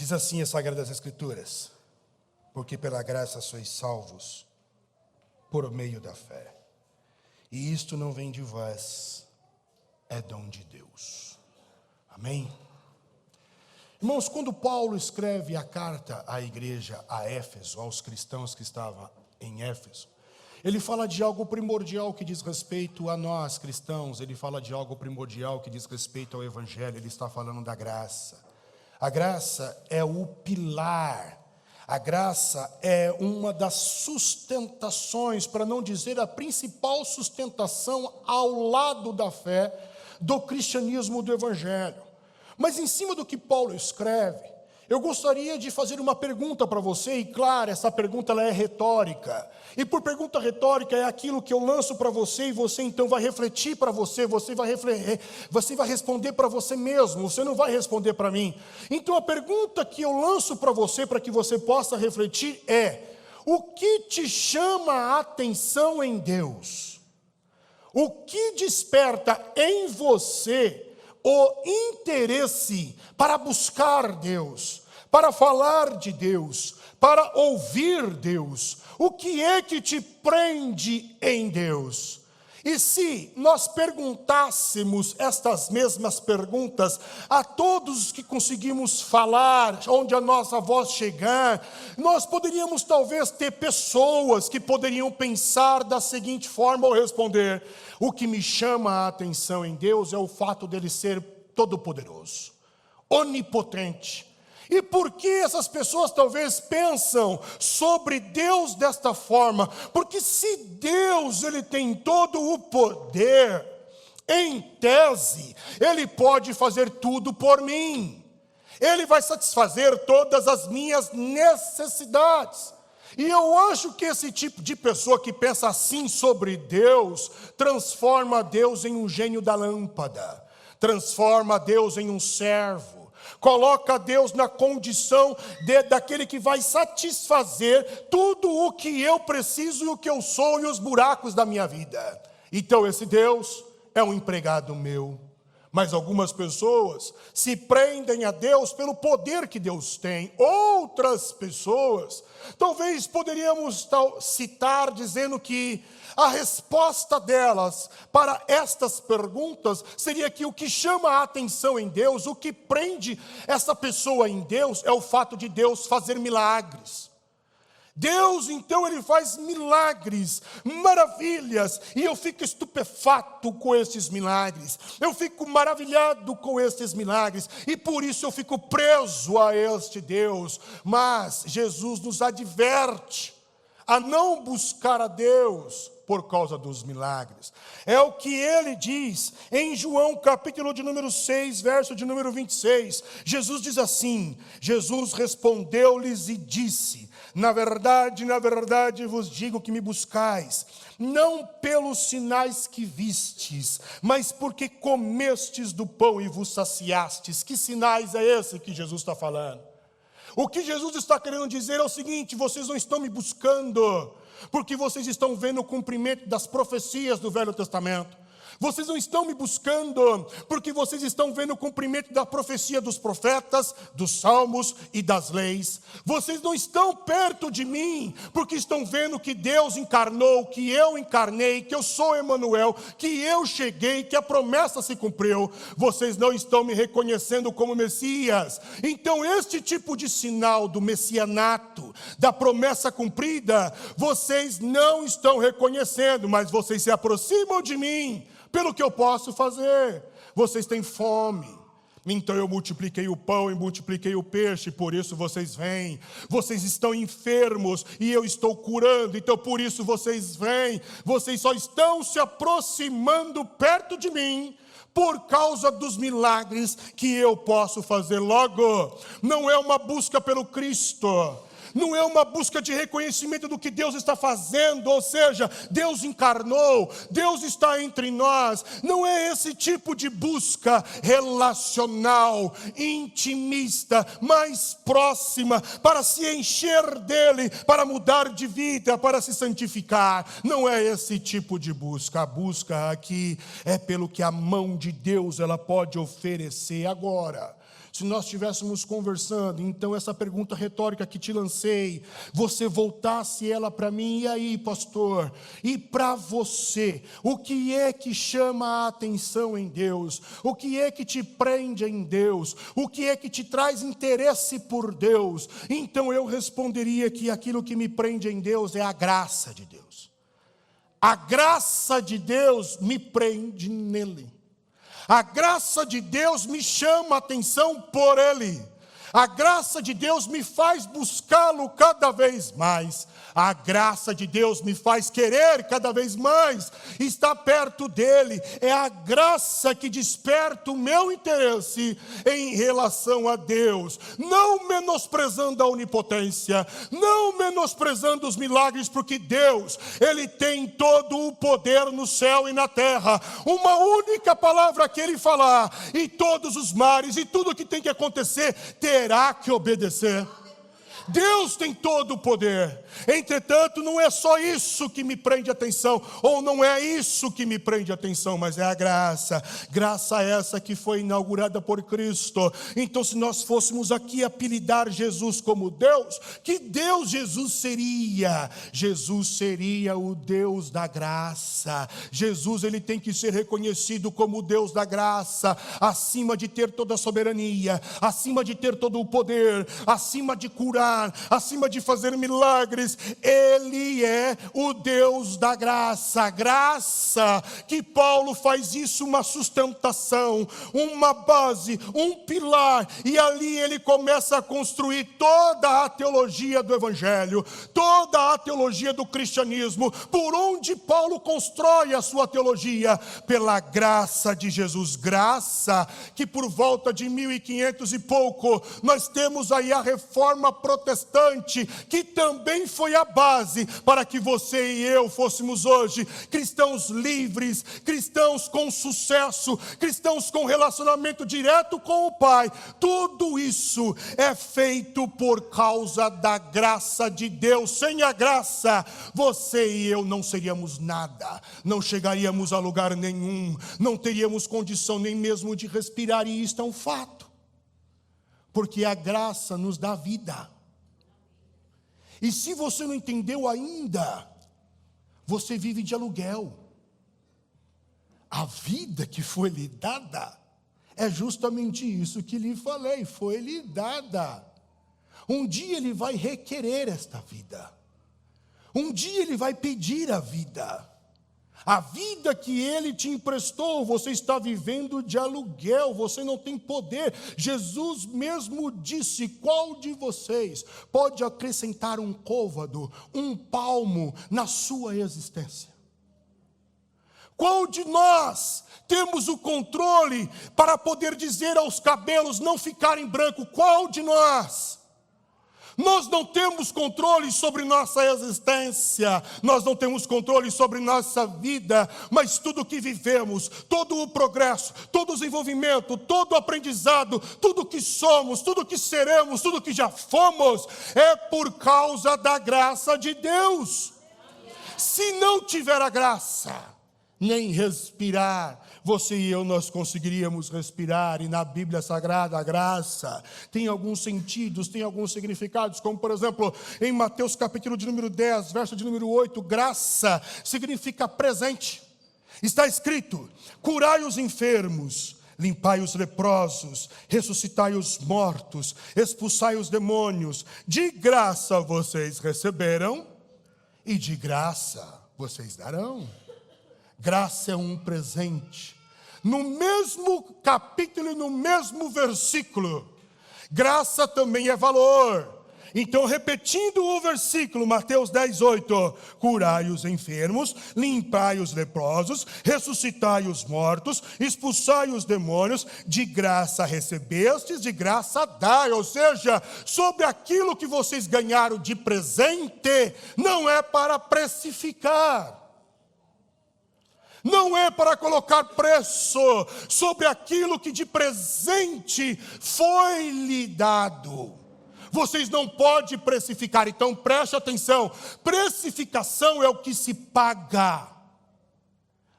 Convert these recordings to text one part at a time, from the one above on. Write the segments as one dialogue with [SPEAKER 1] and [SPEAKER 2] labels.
[SPEAKER 1] Diz assim as Sagradas Escrituras: porque pela graça sois salvos, por meio da fé. E isto não vem de vós, é dom de Deus. Amém? Irmãos, quando Paulo escreve a carta à igreja a Éfeso, aos cristãos que estavam em Éfeso, ele fala de algo primordial que diz respeito a nós cristãos, ele fala de algo primordial que diz respeito ao Evangelho, ele está falando da graça. A graça é o pilar, a graça é uma das sustentações, para não dizer a principal sustentação ao lado da fé, do cristianismo, do Evangelho. Mas em cima do que Paulo escreve, eu gostaria de fazer uma pergunta para você, e claro, essa pergunta ela é retórica. E por pergunta retórica é aquilo que eu lanço para você, e você então vai refletir para você, você vai responder para você mesmo, você não vai responder para mim. Então a pergunta que eu lanço para você, para que você possa refletir é: o que te chama a atenção em Deus? O que desperta em você o interesse para buscar Deus, para falar de Deus, para ouvir Deus? O que é que te prende em Deus? E se nós perguntássemos estas mesmas perguntas a todos que conseguimos falar, onde a nossa voz chegar, nós poderíamos talvez ter pessoas que poderiam pensar da seguinte forma ou responder: o que me chama a atenção em Deus é o fato dele ser todo-poderoso, onipotente. E por que essas pessoas talvez pensam sobre Deus desta forma? Porque se Deus ele tem todo o poder, em tese, Ele pode fazer tudo por mim. Ele vai satisfazer todas as minhas necessidades. E eu acho que esse tipo de pessoa que pensa assim sobre Deus, transforma Deus em um gênio da lâmpada, transforma Deus em um servo, coloca Deus na condição daquele que vai satisfazer tudo o que eu preciso e o que eu sou e os buracos da minha vida. Então esse Deus é um empregado meu. Mas algumas pessoas se prendem a Deus pelo poder que Deus tem. Outras pessoas, talvez poderíamos citar dizendo que a resposta delas para estas perguntas seria que o que chama a atenção em Deus, o que prende essa pessoa em Deus, é o fato de Deus fazer milagres. Deus, então, Ele faz milagres, maravilhas, e eu fico estupefato com esses milagres, eu fico maravilhado com esses milagres, e por isso eu fico preso a este Deus. Mas Jesus nos adverte a não buscar a Deus por causa dos milagres. É o que Ele diz em João capítulo de número 6, verso de número 26. Jesus diz assim: Jesus respondeu-lhes e disse: na verdade vos digo que me buscais, não pelos sinais que vistes, mas porque comestes do pão e vos saciastes. Que sinais é esse que Jesus está falando? O que Jesus está querendo dizer é o seguinte: vocês não estão me buscando porque vocês estão vendo o cumprimento das profecias do Velho Testamento. Vocês não estão me buscando porque vocês estão vendo o cumprimento da profecia dos profetas, dos salmos e das leis. Vocês não estão perto de mim porque estão vendo que Deus encarnou, que eu encarnei, que eu sou Emanuel, que eu cheguei, que a promessa se cumpriu. Vocês não estão me reconhecendo como Messias. Então este tipo de sinal do messianato, da promessa cumprida, vocês não estão reconhecendo, mas vocês se aproximam de mim pelo que eu posso fazer. Vocês têm fome, então eu multipliquei o pão e multipliquei o peixe, por isso vocês vêm. Vocês estão enfermos e eu estou curando, então por isso vocês vêm. Vocês só estão se aproximando perto de mim por causa dos milagres que eu posso fazer. Logo, não é uma busca pelo Cristo, não é uma busca de reconhecimento do que Deus está fazendo, ou seja, Deus encarnou, Deus está entre nós. Não é esse tipo de busca relacional, intimista, mais próxima, para se encher dele, para mudar de vida, para se santificar. Não é esse tipo de busca. A busca aqui é pelo que a mão de Deus ela pode oferecer agora. se nós estivéssemos conversando, então essa pergunta retórica que te lancei, você voltasse ela para mim, e aí, pastor, e para você, o que é que chama a atenção em Deus? O que é que te prende em Deus? O que é que te traz interesse por Deus? Então eu responderia que aquilo que me prende em Deus é a graça de Deus. A graça de Deus me prende nele. A graça de Deus me chama a atenção por Ele. A graça de Deus me faz buscá-lo cada vez mais. A graça de Deus me faz querer cada vez mais estar perto dEle. É a graça que desperta o meu interesse em relação a Deus. Não menosprezando a onipotência, não menosprezando os milagres, porque Deus, Ele tem todo o poder no céu e na terra. Uma única palavra que Ele falar, e todos os mares, e tudo que tem que acontecer, terá que obedecer. Deus tem todo o poder. Entretanto, não é só isso que me prende atenção, ou não é isso que me prende atenção, mas é a graça. Graça essa que foi inaugurada por Cristo. Então, se nós fôssemos aqui apelidar Jesus como Deus, que Deus Jesus seria? Jesus seria o Deus da graça. Jesus, ele tem que ser reconhecido como o Deus da graça, acima de ter toda a soberania, acima de ter todo o poder, acima de curar, acima de fazer milagres. Ele é o Deus da graça. Graça que Paulo faz isso uma sustentação, uma base, um pilar, e ali ele começa a construir toda a teologia do Evangelho, toda a teologia do cristianismo. Por onde Paulo constrói a sua teologia? Pela graça de Jesus. Graça que por volta de 1500 e pouco nós temos aí a reforma protestante, que também foi a base para que você e eu fôssemos hoje cristãos livres, cristãos com sucesso, cristãos com relacionamento direto com o Pai. Tudo isso é feito por causa da graça de Deus. Sem a graça, você e eu não seríamos nada, não chegaríamos a lugar nenhum, não teríamos condição nem mesmo de respirar, e isto é um fato, porque a graça nos dá vida. E se você não entendeu ainda, você vive de aluguel. A vida que foi lhe dada é justamente isso que lhe falei, foi lhe dada. Um dia ele vai requerer esta vida. Um dia ele vai pedir a vida. A vida que ele te emprestou, você está vivendo de aluguel, você não tem poder. Jesus mesmo disse: qual de vocês pode acrescentar um côvado, um palmo na sua existência? Qual de nós temos o controle para poder dizer aos cabelos não ficarem brancos? Qual de nós? Nós não temos controle sobre nossa existência, nós não temos controle sobre nossa vida, mas tudo que vivemos, todo o progresso, todo o desenvolvimento, todo o aprendizado, tudo que somos, tudo que seremos, tudo que já fomos, é por causa da graça de Deus. Se não tiver a graça, nem respirar, você e eu nós conseguiríamos respirar. E na Bíblia Sagrada, a graça tem alguns sentidos, tem alguns significados, como por exemplo, em Mateus capítulo de número 10, verso de número 8, graça significa presente. Está escrito: curai os enfermos, limpai os leprosos, ressuscitai os mortos, expulsai os demônios. De graça vocês receberam, e de graça vocês darão. Graça é um presente. No mesmo capítulo e no mesmo versículo, graça também é valor. Então, repetindo o versículo, Mateus 10, 8, curai os enfermos, limpai os leprosos, ressuscitai os mortos, expulsai os demônios, de graça recebestes, de graça dai. Ou seja, sobre aquilo que vocês ganharam de presente, não é para precificar. Não é para colocar preço sobre aquilo que de presente foi lhe dado. Vocês não podem precificar, então preste atenção. Precificação é o que se paga,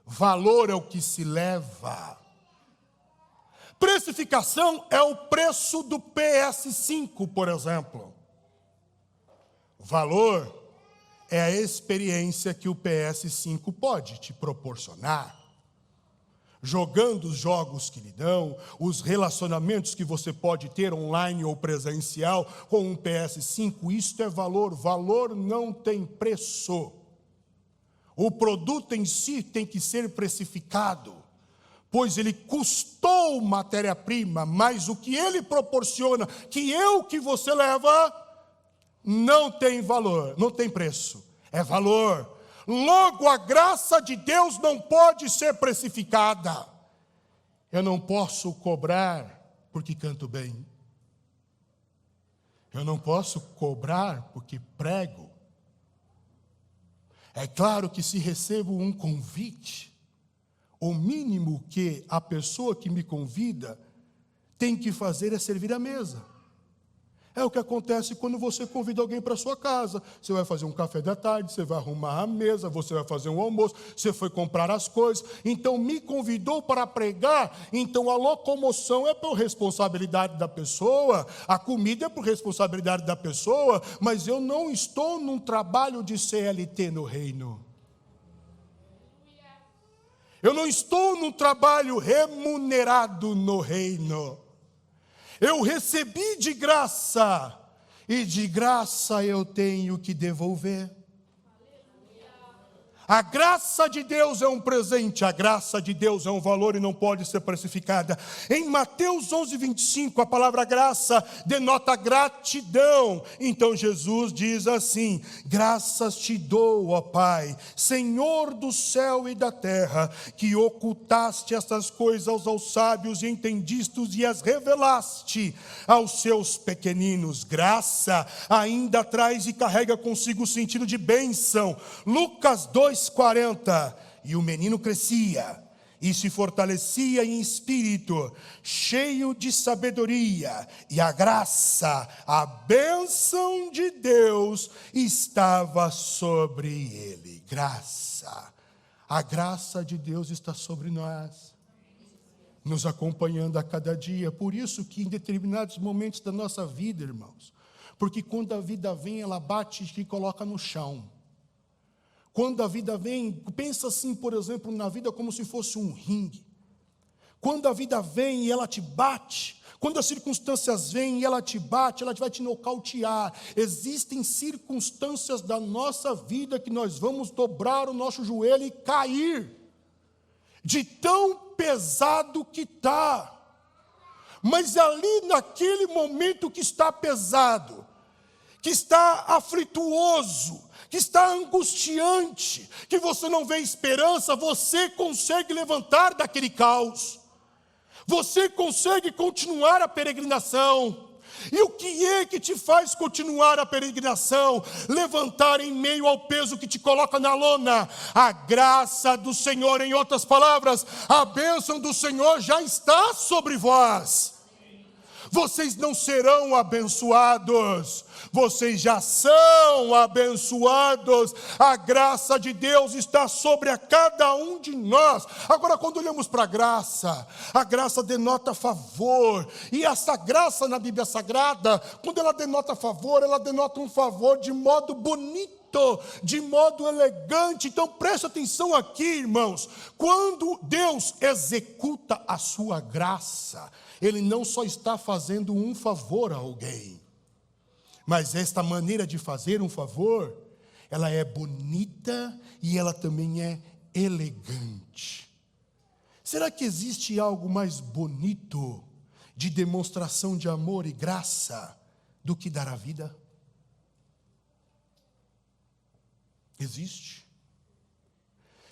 [SPEAKER 1] valor é o que se leva. Precificação é o preço do PS5, por exemplo. Valor é a experiência que o PS5 pode te proporcionar. Jogando os jogos que lhe dão, os relacionamentos que você pode ter online ou presencial com um PS5, isto é valor. Valor não tem preço. O produto em si tem que ser precificado, pois ele custou matéria-prima, mas o que ele proporciona, que você leva, não tem valor, não tem preço, é valor. Logo, a graça de Deus não pode ser precificada. Eu não posso cobrar porque canto bem. Eu não posso cobrar porque prego. É claro que se recebo um convite, o mínimo que a pessoa que me convida tem que fazer é servir a mesa. É o que acontece quando você convida alguém para a sua casa. Você vai fazer um café da tarde, você vai arrumar a mesa, você vai fazer um almoço, você foi comprar as coisas. Então, me convidou para pregar, então a locomoção é por responsabilidade da pessoa, a comida é por responsabilidade da pessoa, mas eu não estou num trabalho de CLT no reino. Eu não estou num trabalho remunerado no reino. Eu recebi de graça, e de graça eu tenho que devolver. A graça de Deus é um presente, a graça de Deus é um valor e não pode ser precificada. Em Mateus 11:25, a palavra graça denota gratidão. Então Jesus diz assim: graças te dou, ó Pai, Senhor do céu e da terra, que ocultaste estas coisas aos sábios e entendistes e as revelaste aos seus pequeninos. Graça ainda traz e carrega consigo o sentido de bênção. Lucas 2:40, e o menino crescia e se fortalecia em espírito, cheio de sabedoria, e a graça, a bênção de Deus estava sobre ele. Graça, a graça de Deus está sobre nós, nos acompanhando a cada dia. Por isso que em determinados momentos da nossa vida, irmãos, porque quando a vida vem, ela bate e te coloca no chão. Quando a vida vem, pensa assim, por exemplo, na vida como se fosse um ringue. Quando a vida vem e ela te bate, quando as circunstâncias vêm e ela te bate, ela vai te nocautear. Existem circunstâncias da nossa vida que nós vamos dobrar o nosso joelho e cair, de tão pesado que está. Mas ali naquele momento que está pesado, que está aflituoso, que está angustiante, que você não vê esperança, você consegue levantar daquele caos. Você consegue continuar a peregrinação. E o que é que te faz continuar a peregrinação? Levantar em meio ao peso que te coloca na lona. A graça do Senhor, em outras palavras, a bênção do Senhor já está sobre vós. Vocês não serão abençoados, vocês já são abençoados. A graça de Deus está sobre a cada um de nós. Agora, quando olhamos para a graça denota favor. E essa graça na Bíblia Sagrada, quando ela denota favor, ela denota um favor de modo bonito, de modo elegante. Então preste atenção aqui, irmãos. Quando Deus executa a sua graça, Ele não só está fazendo um favor a alguém, mas esta maneira de fazer um favor, ela é bonita e ela também é elegante. Será que existe algo mais bonito de demonstração de amor e graça do que dar a vida? Existe.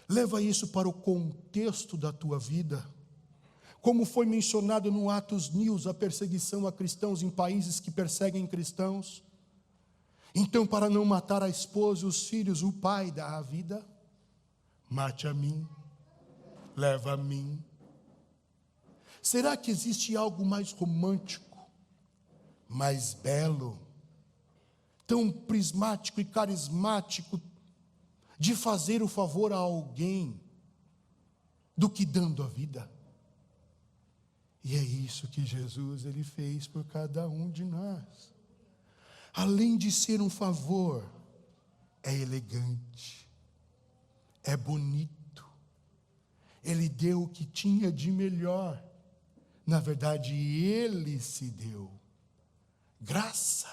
[SPEAKER 1] Leva isso para o contexto da tua vida. Como foi mencionado no Atos News, a perseguição a cristãos em países que perseguem cristãos. Então, para não matar a esposa e os filhos, o pai dá a vida. Mate a mim, leva a mim. Será que existe algo mais romântico, mais belo, tão prismático e carismático, de fazer o favor a alguém, do que dando a vida? E é isso que Jesus ele fez por cada um de nós. Além de ser um favor, é elegante, é bonito. Ele deu o que tinha de melhor. Na verdade, ele se deu. Graça,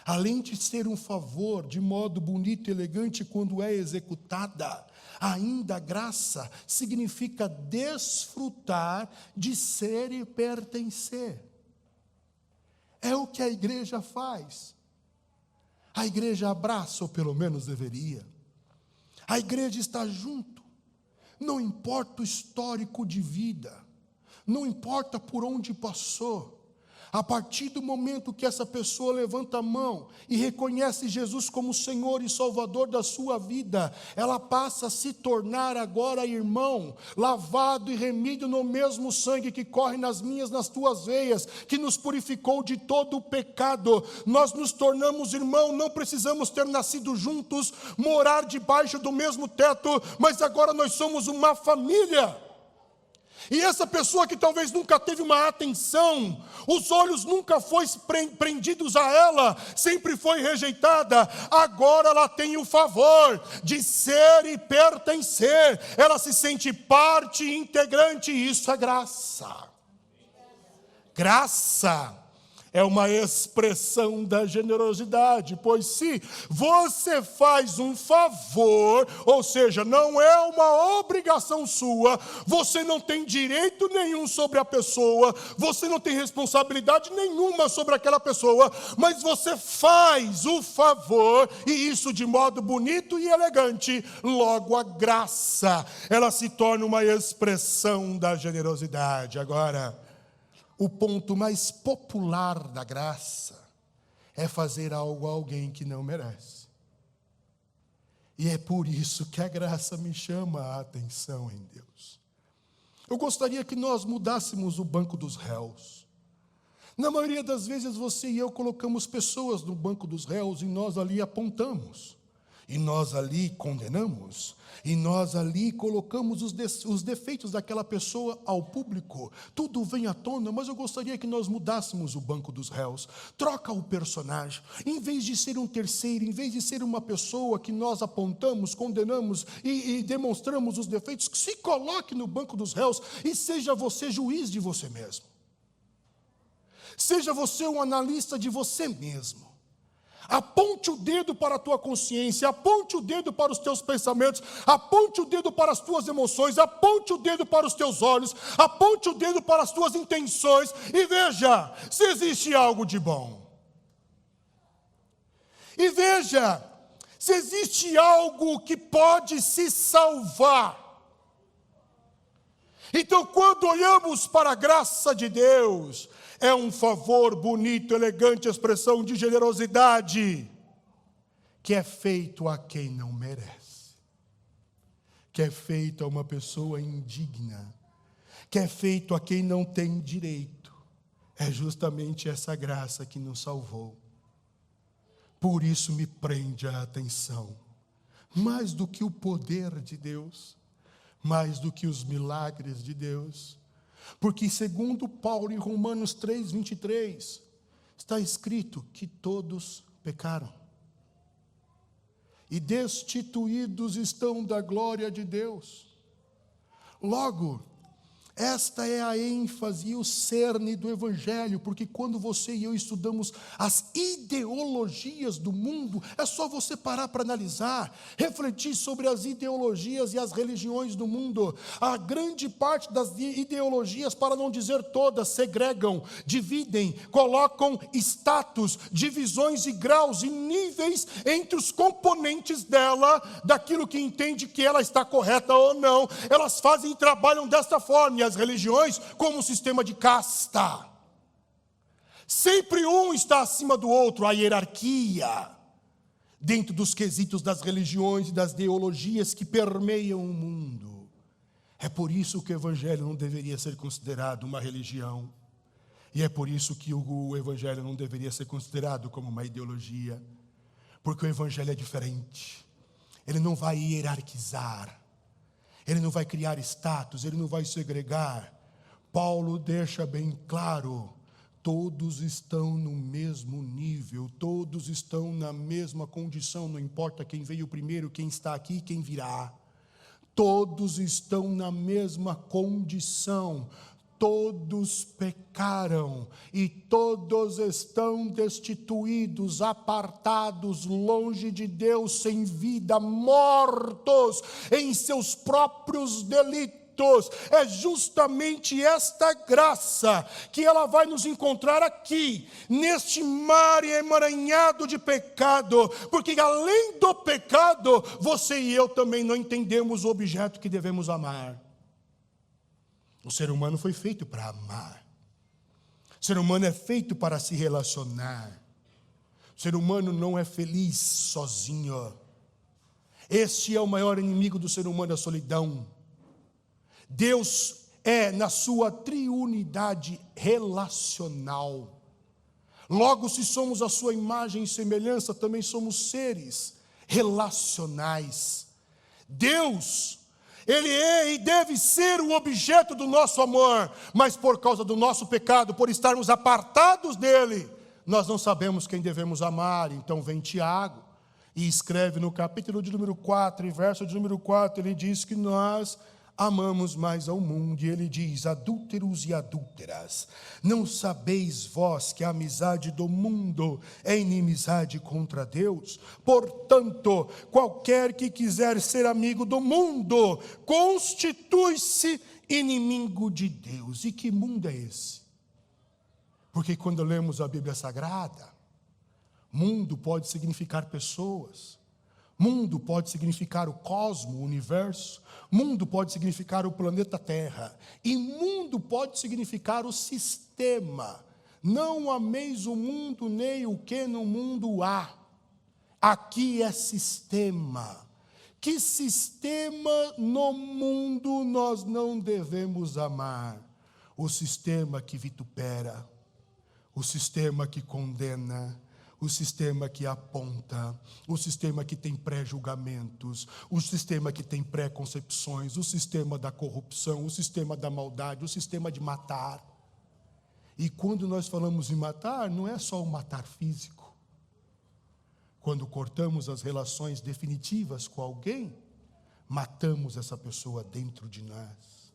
[SPEAKER 1] além de ser um favor de modo bonito e elegante quando é executada, ainda graça significa desfrutar de ser e pertencer. É o que a igreja faz. A igreja abraça, ou pelo menos deveria. A igreja está junto. Não importa o histórico de vida, não importa por onde passou. A partir do momento que essa pessoa levanta a mão e reconhece Jesus como Senhor e Salvador da sua vida, ela passa a se tornar agora irmão, lavado e remido no mesmo sangue que corre nas minhas, nas tuas veias, que nos purificou de todo o pecado. Nós nos tornamos irmão, não precisamos ter nascido juntos, morar debaixo do mesmo teto, mas agora nós somos uma família. E essa pessoa que talvez nunca teve uma atenção, os olhos nunca foram prendidos a ela, sempre foi rejeitada, agora ela tem o favor de ser e pertencer, ela se sente parte integrante, e isso é graça. Graça é uma expressão da generosidade, pois se você faz um favor, ou seja, não é uma obrigação sua, você não tem direito nenhum sobre a pessoa, você não tem responsabilidade nenhuma sobre aquela pessoa, mas você faz o favor, e isso de modo bonito e elegante, logo a graça, ela se torna uma expressão da generosidade. Agora, o ponto mais popular da graça é fazer algo a alguém que não merece. E é por isso que a graça me chama a atenção em Deus. Eu gostaria que nós mudássemos o banco dos réus. Na maioria das vezes você e eu colocamos pessoas no banco dos réus e nós ali apontamos, e nós ali condenamos, e nós ali colocamos os defeitos daquela pessoa ao público. Tudo vem à tona, mas eu gostaria que nós mudássemos o banco dos réus. Troca o personagem. Em vez de ser um terceiro, em vez de ser uma pessoa que nós apontamos, condenamos e demonstramos os defeitos, se coloque no banco dos réus e seja você juiz de você mesmo. Seja você um analista de você mesmo. Aponte o dedo para a tua consciência, aponte o dedo para os teus pensamentos, aponte o dedo para as tuas emoções, aponte o dedo para os teus olhos, aponte o dedo para as tuas intenções e veja se existe algo de bom. E veja se existe algo que pode se salvar. Então, quando olhamos para a graça de Deus, é um favor bonito, elegante, expressão de generosidade, que é feito a quem não merece, que é feito a uma pessoa indigna, que é feito a quem não tem direito. É justamente essa graça que nos salvou. Por isso me prende a atenção, mais do que o poder de Deus, mais do que os milagres de Deus. Porque segundo Paulo em Romanos 3:23, está escrito que todos pecaram e destituídos estão da glória de Deus. Logo, esta é a ênfase e o cerne do Evangelho, porque quando você e eu estudamos as ideologias do mundo, é só você parar para analisar, refletir sobre as ideologias e as religiões do mundo. A grande parte das ideologias, para não dizer todas, segregam, dividem, colocam status, divisões e graus e níveis entre os componentes dela, daquilo que entende que ela está correta ou não. Elas fazem e trabalham desta forma, as religiões como um sistema de casta. Sempre um está acima do outro, a hierarquia, dentro dos quesitos das religiões e das ideologias que permeiam o mundo. É por isso que o Evangelho não deveria ser considerado uma religião. E é por isso que o Evangelho não deveria ser considerado como uma ideologia. Porque o Evangelho é diferente. Ele não vai hierarquizar. Ele não vai criar status, ele não vai segregar. Paulo deixa bem claro, todos estão no mesmo nível, todos estão na mesma condição, não importa quem veio primeiro, quem está aqui, quem virá. Todos estão na mesma condição, todos pecaram e todos estão destituídos, apartados, longe de Deus, sem vida, mortos em seus próprios delitos. É justamente esta graça que ela vai nos encontrar aqui, neste mar emaranhado de pecado, porque além do pecado, você e eu também não entendemos o objeto que devemos amar. O ser humano foi feito para amar, o ser humano é feito para se relacionar, o ser humano não é feliz sozinho. Este é o maior inimigo do ser humano, a solidão. Deus é, na sua triunidade, relacional. Logo, se somos a sua imagem e semelhança, também somos seres relacionais. Deus, Ele é e deve ser o objeto do nosso amor, mas por causa do nosso pecado, por estarmos apartados dEle, nós não sabemos quem devemos amar. Então vem Tiago e escreve no capítulo de número 4, e verso de número 4, ele diz que nós amamos mais ao mundo, e ele diz: adúlteros e adúlteras, não sabeis vós que a amizade do mundo é inimizade contra Deus? Portanto, qualquer que quiser ser amigo do mundo, constitui-se inimigo de Deus. E que mundo é esse? Porque quando lemos a Bíblia Sagrada, mundo pode significar pessoas, mundo pode significar o cosmo, o universo, mundo pode significar o planeta Terra, e mundo pode significar o sistema. Não ameis o mundo, nem o que no mundo há. Aqui é sistema. Que sistema no mundo nós não devemos amar? O sistema que vitupera, o sistema que condena, o sistema que aponta, o sistema que tem pré-julgamentos, o sistema que tem pré-concepções, o sistema da corrupção, o sistema da maldade, o sistema de matar. E quando nós falamos em matar, não é só o matar físico. Quando cortamos as relações definitivas com alguém, matamos essa pessoa dentro de nós.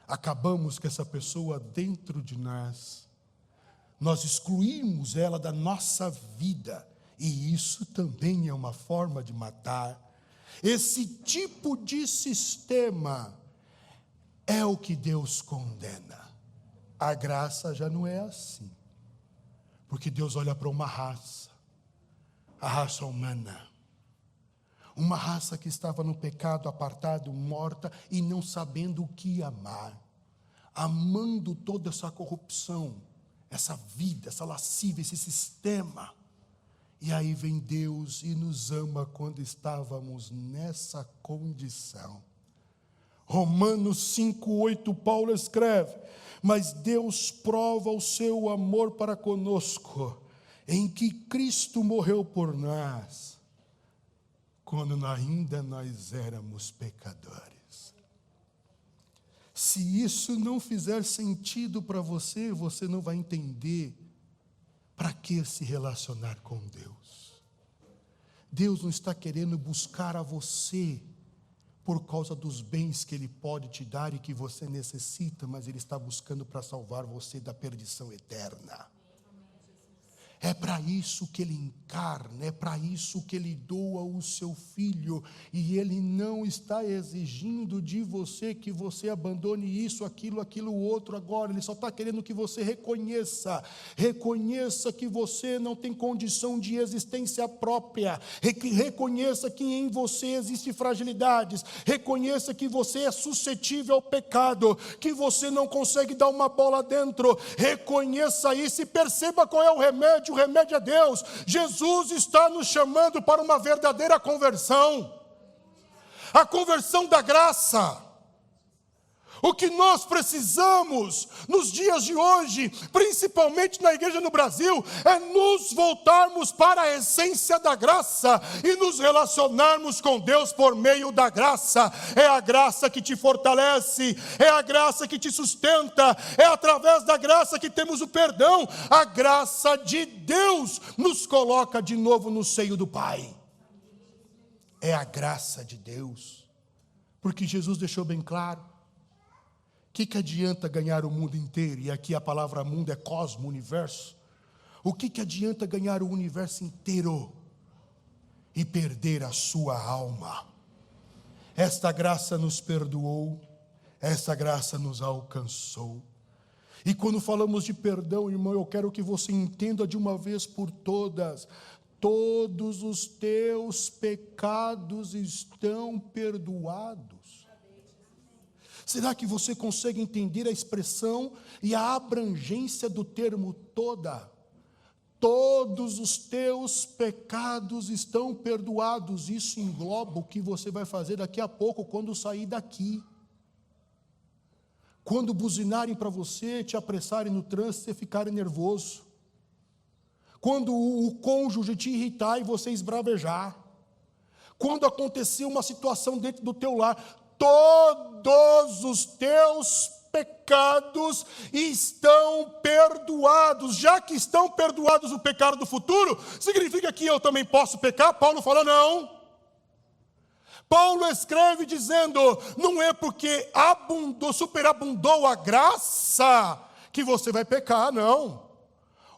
[SPEAKER 1] Acabamos com essa pessoa dentro de nós. Nós excluímos ela da nossa vida, e isso também é uma forma de matar. Esse tipo de sistema é o que Deus condena. A graça já não é assim, porque Deus olha para uma raça, a raça humana, uma raça que estava no pecado, apartado, morta e não sabendo o que amar, amando toda essa corrupção, essa vida, essa lascívia, esse sistema. E aí vem Deus e nos ama quando estávamos nessa condição. Romanos 5:8, Paulo escreve: mas Deus prova o seu amor para conosco, em que Cristo morreu por nós, quando ainda nós éramos pecadores. Se isso não fizer sentido para você, você não vai entender para que se relacionar com Deus. Deus não está querendo buscar a você por causa dos bens que Ele pode te dar e que você necessita, mas Ele está buscando para salvar você da perdição eterna. É para isso que Ele encarna, é para isso que Ele doa o seu Filho, e Ele não está exigindo de você que você abandone isso, aquilo outro agora. Ele só está querendo que você reconheça que você não tem condição de existência própria, reconheça que em você existem fragilidades, reconheça que você é suscetível ao pecado, que você não consegue dar uma bola dentro, reconheça isso e perceba qual é o remédio. O remédio é Deus. Jesus está nos chamando para uma verdadeira conversão, a conversão da graça. O que nós precisamos nos dias de hoje, principalmente na igreja no Brasil, é nos voltarmos para a essência da graça e nos relacionarmos com Deus por meio da graça. É a graça que te fortalece, é a graça que te sustenta, é através da graça que temos o perdão. A graça de Deus nos coloca de novo no seio do Pai. É a graça de Deus, porque Jesus deixou bem claro. O que adianta ganhar o mundo inteiro? E aqui a palavra mundo é cosmo, universo. O que adianta ganhar o universo inteiro e perder a sua alma? Esta graça nos perdoou, esta graça nos alcançou. E quando falamos de perdão, irmão, eu quero que você entenda de uma vez por todas: todos os teus pecados estão perdoados. Será que você consegue entender a expressão e a abrangência do termo toda? Todos os teus pecados estão perdoados. Isso engloba o que você vai fazer daqui a pouco quando sair daqui. Quando buzinarem para você, te apressarem no trânsito, você ficarem nervoso. Quando o cônjuge te irritar e você esbravejar. Quando acontecer uma situação dentro do teu lar, todos os teus pecados estão perdoados. Já que estão perdoados o pecado do futuro, significa que eu também posso pecar? Paulo fala não. Paulo escreve dizendo, não é porque superabundou a graça que você vai pecar, não.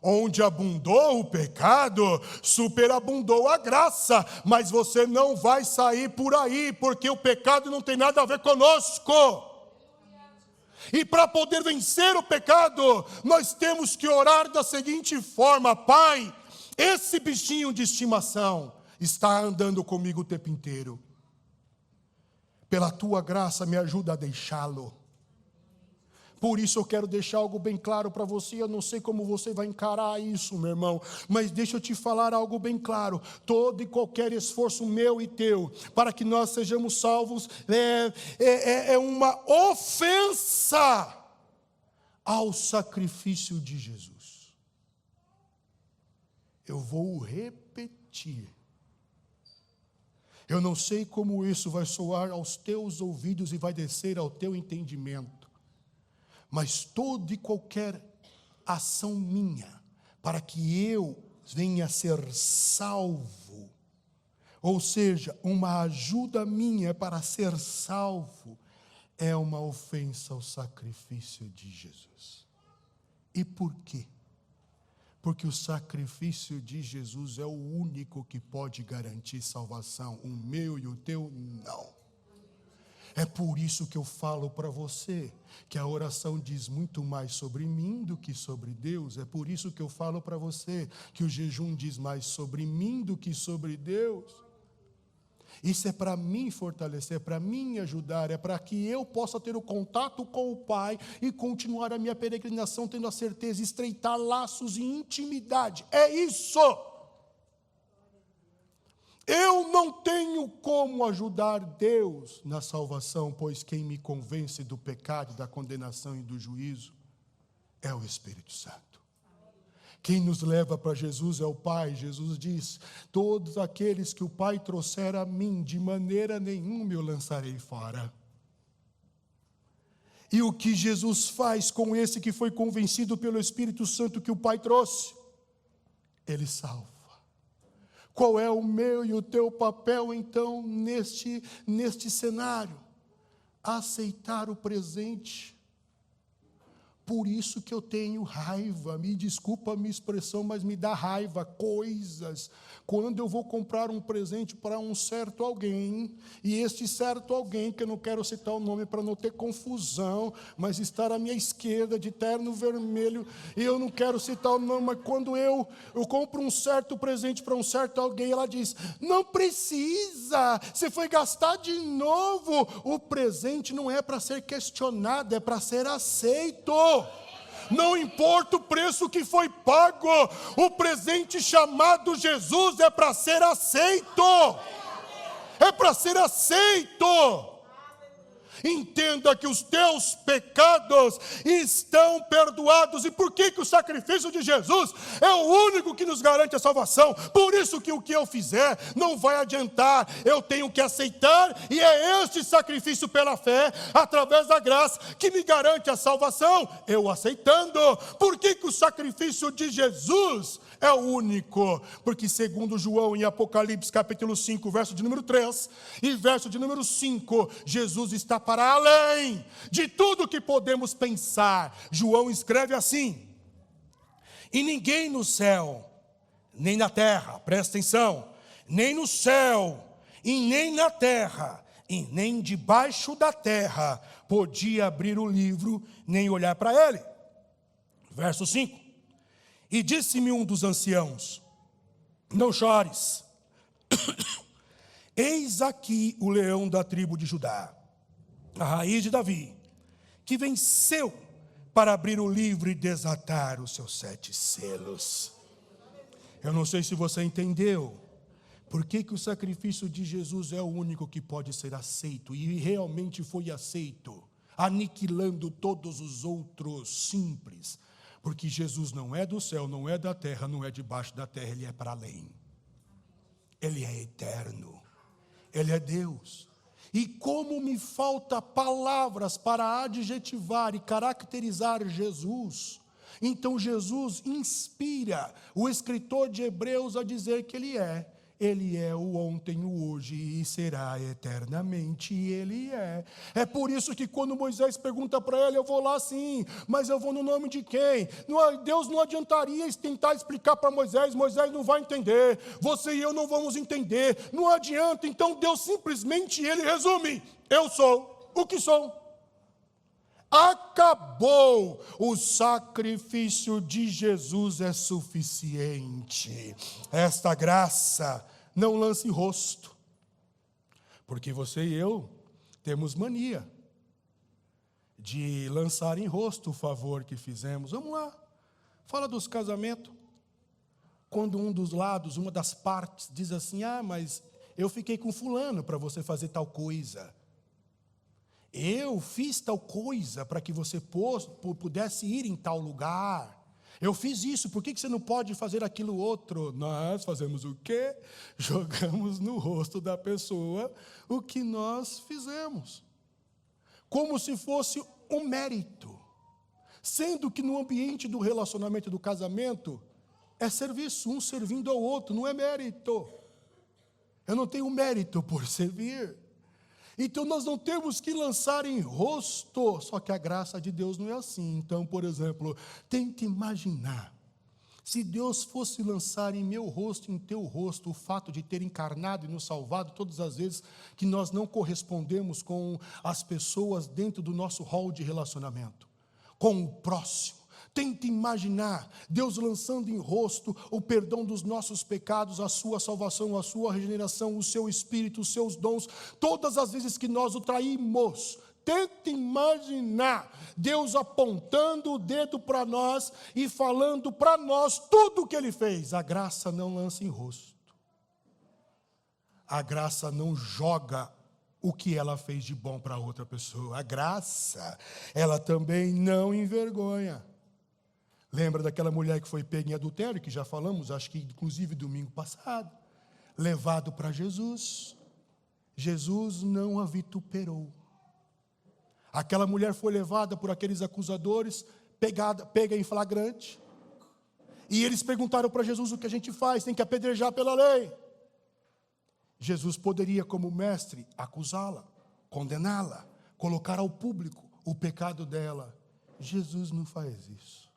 [SPEAKER 1] Onde abundou o pecado, superabundou a graça. Mas você não vai sair por aí, porque o pecado não tem nada a ver conosco. E para poder vencer o pecado, nós temos que orar da seguinte forma: Pai, esse bichinho de estimação está andando comigo o tempo inteiro. Pela tua graça me ajuda a deixá-lo. Por isso eu quero deixar algo bem claro para você. Eu não sei como você vai encarar isso, meu irmão, mas deixa eu te falar algo bem claro. Todo e qualquer esforço meu e teu para que nós sejamos salvos é uma ofensa ao sacrifício de Jesus. Eu vou repetir. Eu não sei como isso vai soar aos teus ouvidos e vai descer ao teu entendimento. Mas toda e qualquer ação minha, para que eu venha a ser salvo, ou seja, uma ajuda minha para ser salvo, é uma ofensa ao sacrifício de Jesus. E por quê? Porque o sacrifício de Jesus é o único que pode garantir salvação. O meu e o teu, não. É por isso que eu falo para você que a oração diz muito mais sobre mim do que sobre Deus. É por isso que eu falo para você que o jejum diz mais sobre mim do que sobre Deus. Isso é para mim fortalecer, é para mim ajudar, é para que eu possa ter o contato com o Pai e continuar a minha peregrinação tendo a certeza, estreitar laços de intimidade. É isso! Eu não tenho como ajudar Deus na salvação, pois quem me convence do pecado, da condenação e do juízo é o Espírito Santo. Quem nos leva para Jesus é o Pai. Jesus diz, todos aqueles que o Pai trouxer a mim, de maneira nenhuma eu lançarei fora. E o que Jesus faz com esse que foi convencido pelo Espírito Santo que o Pai trouxe? Ele salva. Qual é o meu e o teu papel, então, neste cenário? Aceitar o presente. Por isso que eu tenho raiva, me desculpa a minha expressão, mas me dá raiva, coisas. Quando eu vou comprar um presente para um certo alguém, e este certo alguém, que eu não quero citar o nome para não ter confusão, mas estar à minha esquerda, de terno vermelho, e eu não quero citar o nome, mas quando eu compro um certo presente para um certo alguém, ela diz, não precisa, você foi gastar de novo. O presente não é para ser questionado, é para ser aceito. Não importa o preço que foi pago, o presente chamado Jesus é para ser aceito. É para ser aceito. Entenda que os teus pecados estão perdoados. E por que o sacrifício de Jesus é o único que nos garante a salvação? Por isso que o que eu fizer não vai adiantar. Eu tenho que aceitar, e é este sacrifício pela fé, através da graça, que me garante a salvação. Eu aceitando. Por que o sacrifício de Jesus é o único? Porque segundo João em Apocalipse capítulo 5, verso de número 3 e verso de número 5, Jesus está para além de tudo que podemos pensar. João escreve assim: e ninguém no céu, nem na terra, presta atenção, nem no céu, e nem na terra, e nem debaixo da terra, podia abrir o livro, nem olhar para ele. Verso 5. E disse-me um dos anciãos: não chores, eis aqui o leão da tribo de Judá, a raiz de Davi, que venceu para abrir o livro e desatar os seus 7 selos. Eu não sei se você entendeu por que o sacrifício de Jesus é o único que pode ser aceito, e realmente foi aceito, aniquilando todos os outros simples. Porque Jesus não é do céu, não é da terra, não é debaixo da terra, Ele é para além. Ele é eterno. Ele é Deus. E como me falta palavras para adjetivar e caracterizar Jesus, então Jesus inspira o escritor de Hebreus a dizer que Ele é o ontem, o hoje e será eternamente, e Ele é. É por isso que quando Moisés pergunta para ele, eu vou lá sim, mas eu vou no nome de quem? Deus não adiantaria tentar explicar para Moisés, Moisés não vai entender, você e eu não vamos entender, não adianta. Então Deus simplesmente, Ele resume: eu sou o que sou. Acabou. O sacrifício de Jesus é suficiente. Esta graça não lança em rosto, porque você e eu temos mania de lançar em rosto o favor que fizemos. Vamos lá, fala dos casamentos. Quando um dos lados, uma das partes diz assim: mas eu fiquei com fulano para você fazer tal coisa. Eu fiz tal coisa para que você pudesse ir em tal lugar. Eu fiz isso, por que você não pode fazer aquilo outro? Nós fazemos o quê? Jogamos no rosto da pessoa o que nós fizemos, como se fosse um mérito, sendo que no ambiente do relacionamento, do casamento, é serviço, um servindo ao outro, não é mérito. Eu não tenho mérito por servir. Então nós não temos que lançar em rosto, só que a graça de Deus não é assim. Então, por exemplo, tente imaginar, se Deus fosse lançar em meu rosto, em teu rosto, o fato de ter encarnado e nos salvado todas as vezes que nós não correspondemos com as pessoas dentro do nosso hall de relacionamento, com o próximo. Tente imaginar Deus lançando em rosto o perdão dos nossos pecados, a sua salvação, a sua regeneração, o seu espírito, os seus dons, todas as vezes que nós o traímos. Tente imaginar Deus apontando o dedo para nós e falando para nós tudo o que Ele fez. A graça não lança em rosto. A graça não joga o que ela fez de bom para outra pessoa. A graça, ela também não envergonha. Lembra daquela mulher que foi pega em adultério, que já falamos, acho que inclusive domingo passado, levado para Jesus. Jesus não a vituperou. Aquela mulher foi levada por aqueles acusadores, pega em flagrante, e eles perguntaram para Jesus: o que a gente faz? Tem que apedrejar pela lei. Jesus poderia, como mestre, acusá-la, condená-la, colocar ao público o pecado dela. Jesus não faz isso.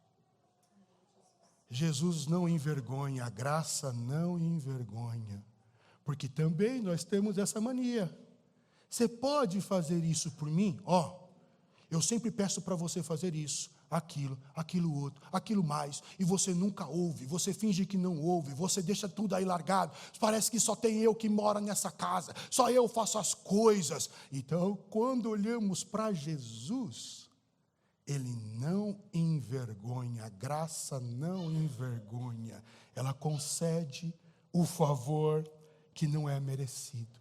[SPEAKER 1] Jesus não envergonha, a graça não envergonha, porque também nós temos essa mania. Você pode fazer isso por mim? Eu sempre peço para você fazer isso, aquilo outro, aquilo mais, e você nunca ouve, você finge que não ouve, você deixa tudo aí largado, parece que só tem eu que mora nessa casa, só eu faço as coisas. Então, quando olhamos para Jesus, Ele não envergonha, a graça não envergonha, ela concede o favor que não é merecido.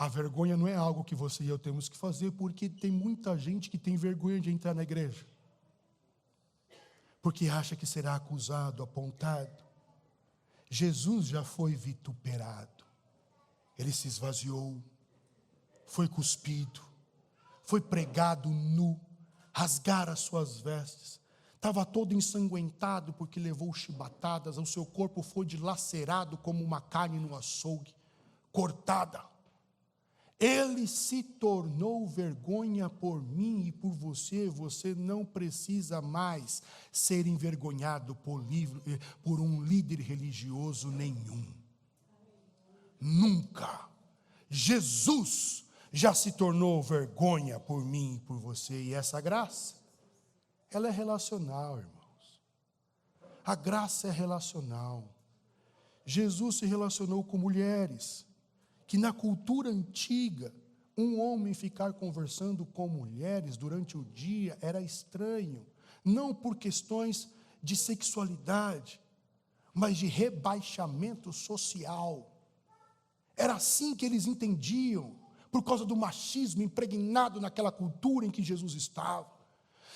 [SPEAKER 1] A vergonha não é algo que você e eu temos que fazer, porque tem muita gente que tem vergonha de entrar na igreja. Porque acha que será acusado, apontado. Jesus já foi vituperado. Ele se esvaziou, foi cuspido, foi pregado nu, rasgaram as suas vestes. Estava todo ensanguentado porque levou chibatadas, o seu corpo foi dilacerado como uma carne no açougue, cortada. Ele se tornou vergonha por mim e por você. Você não precisa mais ser envergonhado por um líder religioso nenhum. Nunca. Jesus já se tornou vergonha por mim e por você. E essa graça, ela é relacional, irmãos. A graça é relacional. Jesus se relacionou com mulheres, que na cultura antiga, um homem ficar conversando com mulheres durante o dia era estranho, não por questões de sexualidade, mas de rebaixamento social. Era assim que eles entendiam, por causa do machismo impregnado naquela cultura em que Jesus estava.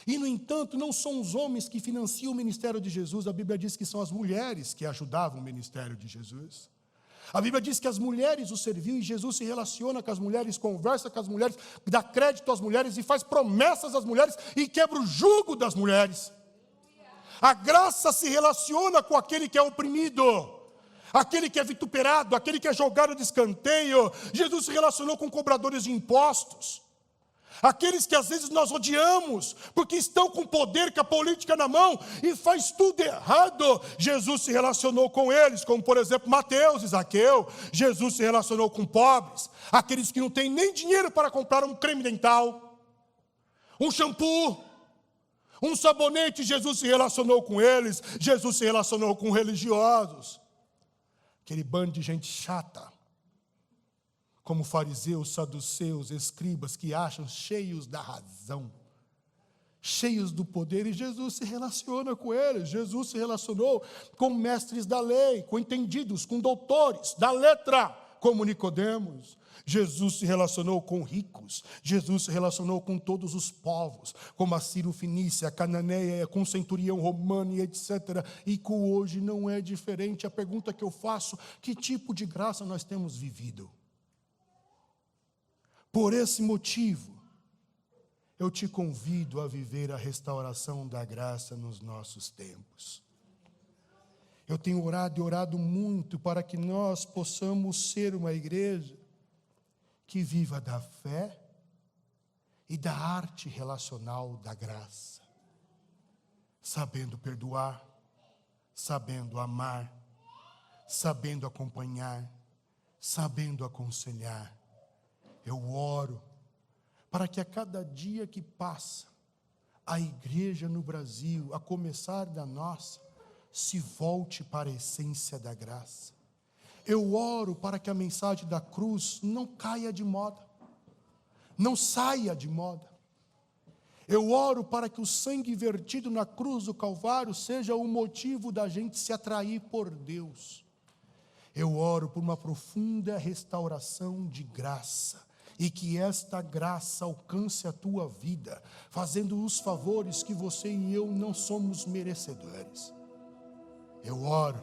[SPEAKER 1] E, no entanto, não são os homens que financiam o ministério de Jesus, a Bíblia diz que são as mulheres que ajudavam o ministério de Jesus. A Bíblia diz que as mulheres o serviam e Jesus se relaciona com as mulheres, conversa com as mulheres, dá crédito às mulheres e faz promessas às mulheres e quebra o jugo das mulheres. A graça se relaciona com aquele que é oprimido, aquele que é vituperado, aquele que é jogado de escanteio. Jesus se relacionou com cobradores de impostos, aqueles que às vezes nós odiamos, porque estão com poder, com a política na mão, e faz tudo errado. Jesus se relacionou com eles, como por exemplo Mateus e Zaqueu. Jesus se relacionou com pobres, aqueles que não têm nem dinheiro para comprar um creme dental, um shampoo, um sabonete. Jesus se relacionou com eles. Jesus se relacionou com religiosos, aquele bando de gente chata, como fariseus, saduceus, escribas, que acham cheios da razão, cheios do poder, e Jesus se relaciona com eles. Jesus se relacionou com mestres da lei, com entendidos, com doutores da letra, como Nicodemos. Jesus se relacionou com ricos. Jesus se relacionou com todos os povos, como a Sírio-Fenícia, a Cananeia, com o centurião romano e etc. E que hoje não é diferente. A pergunta que eu faço: que tipo de graça nós temos vivido? Por esse motivo, eu te convido a viver a restauração da graça nos nossos tempos. Eu tenho orado e orado muito para que nós possamos ser uma igreja que viva da fé e da arte relacional da graça, sabendo perdoar, sabendo amar, sabendo acompanhar, sabendo aconselhar. Eu oro para que a cada dia que passa, a igreja no Brasil, a começar da nossa, se volte para a essência da graça. Eu oro para que a mensagem da cruz não caia de moda, não saia de moda. Eu oro para que o sangue vertido na cruz do Calvário seja o motivo da gente se atrair por Deus. Eu oro por uma profunda restauração de graça, e que esta graça alcance a tua vida, fazendo os favores que você e eu não somos merecedores. Eu oro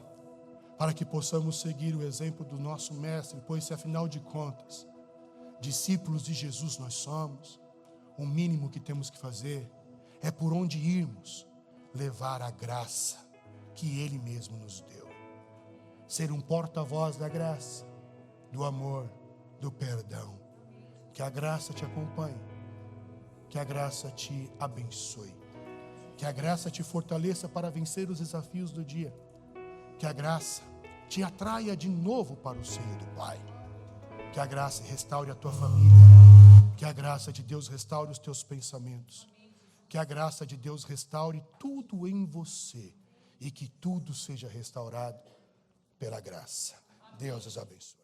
[SPEAKER 1] para que possamos seguir o exemplo do nosso mestre, pois se afinal de contas, discípulos de Jesus nós somos, o mínimo que temos que fazer é, por onde irmos, levar a graça que Ele mesmo nos deu. Ser um porta-voz da graça, do amor, do perdão. Que a graça te acompanhe, que a graça te abençoe, que a graça te fortaleça para vencer os desafios do dia, que a graça te atraia de novo para o seio do Pai, que a graça restaure a tua família, que a graça de Deus restaure os teus pensamentos, que a graça de Deus restaure tudo em você e que tudo seja restaurado pela graça. Deus os abençoe.